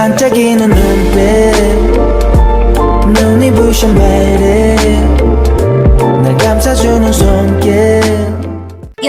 반짝이는 눈빛 눈이 부셔 매일 날 감싸주는 손길.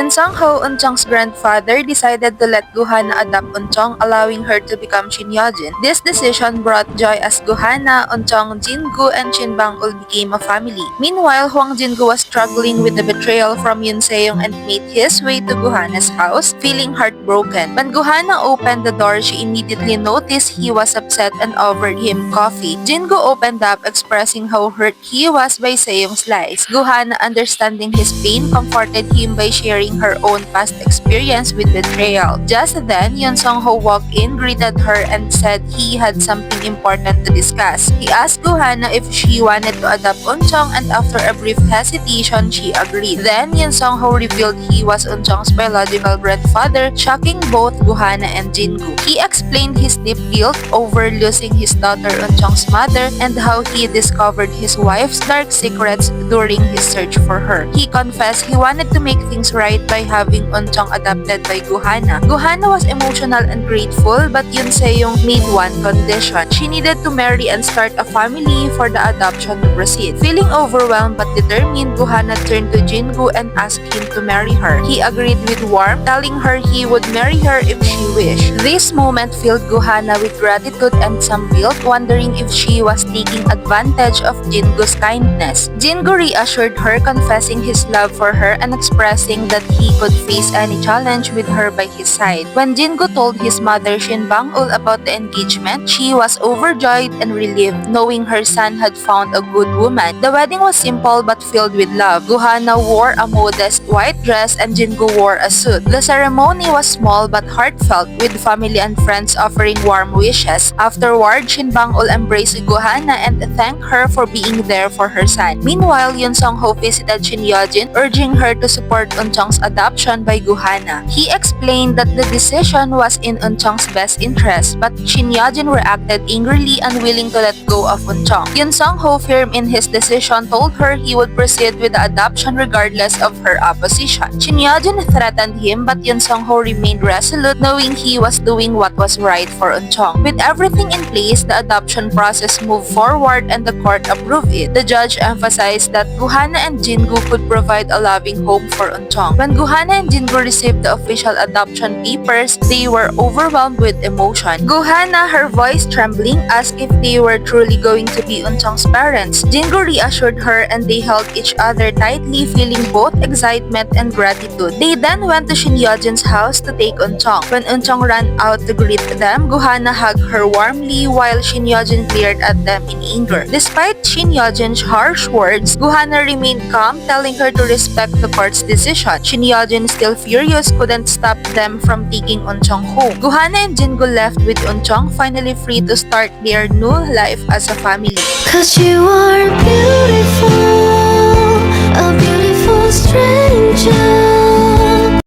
Sang Hee, Eunchong's grandfather, decided to let Guhana adopt Eunchong, allowing her to become Shin Yeojin. This decision brought joy as Guhana, Hwang Jin Goo, and Shin Bang-ul became a family. Meanwhile, Hwang Jin Goo was struggling with the betrayal from Yoon Se-young and made his way to Guhana's house, feeling heartbroken. When Guhana opened the door, she immediately noticed he was upset and offered him coffee. Jin Goo opened up, expressing how hurt he was by Se-young's lies. Guhana, understanding his pain, comforted him by sharing her own past experience with betrayal. Just then, Yoon Sang-ho walked in, greeted her, and said he had something important to discuss. He asked Guhana if she wanted to adopt Eunchong, and after a brief hesitation, she agreed. Then, Yoon Sang-ho revealed he was Eunchong's biological grandfather, shocking both Guhana and Jin Goo. He explained his deep guilt over losing his daughter Eunchong's mother and how he discovered his wife's dark secrets during his search for her. He confessed he wanted to make things right by having Eunchong adopted by Guhana. Guhana was emotional and grateful, but Yoon Se-young made one condition. She needed to marry and start a family for the adoption to proceed. Feeling overwhelmed but determined, Guhana turned to Jin Goo and asked him to marry her. He agreed with warmth, telling her he would marry her if she wished. This moment filled Guhana with gratitude and some guilt, wondering if she was taking advantage of Jin Goo's kindness. Jin Goo reassured her, confessing his love for her and expressing that he could face any challenge with her by his side. When Jin Goo told his mother Shin Bang-ul about the engagement, she was overjoyed and relieved, knowing her son had found a good woman. The wedding was simple but filled with love. Guhana wore a modest white dress and Jin Goo wore a suit. The ceremony was small but heartfelt, with family and friends offering warm wishes. Afterward, Shin Bang-ul embraced Guhana and thanked her for being there for her son. Meanwhile, Yoon Sang-ho visited Shin Yeojin, urging her to support Eunchong's adoption by Guhana. He explained that the decision was in Eunchong's best interest, but Shin Yeojin reacted angrily, unwilling to let go of Eunchong. Yoon Sang-ho, firm in his decision, told her he would proceed with the adoption regardless of her opposition. Shin Yeojin threatened him, but Yoon Sang-ho remained resolute, knowing he was doing what was right for Eunchong. With everything in place, the adoption process moved forward and the court approved it. The judge emphasized that Guhana and Jin Goo could provide a loving home for Eunchong. When Guhana and Jin Goo received the official adoption papers, they were overwhelmed with emotion. Guhana, her voice trembling, asked if they were truly going to be Eunchong's parents. Jin Goo reassured her and they held each other tightly, feeling both excitement and gratitude. They then went to Shin Yeojin's house to take Eunchong. When Eunchong ran out to greet them, Guhana hugged her warmly while Shin Yeojin glared at them in anger. Despite Shin Yeojin's harsh words, Guhana remained calm, telling her to respect the court's decision. Shin Yeojin, still furious, couldn't stop them from taking Eunchong home. Guhana and Jin Goo left with Eunchong, finally free to start their new life as a family. 'Cause you are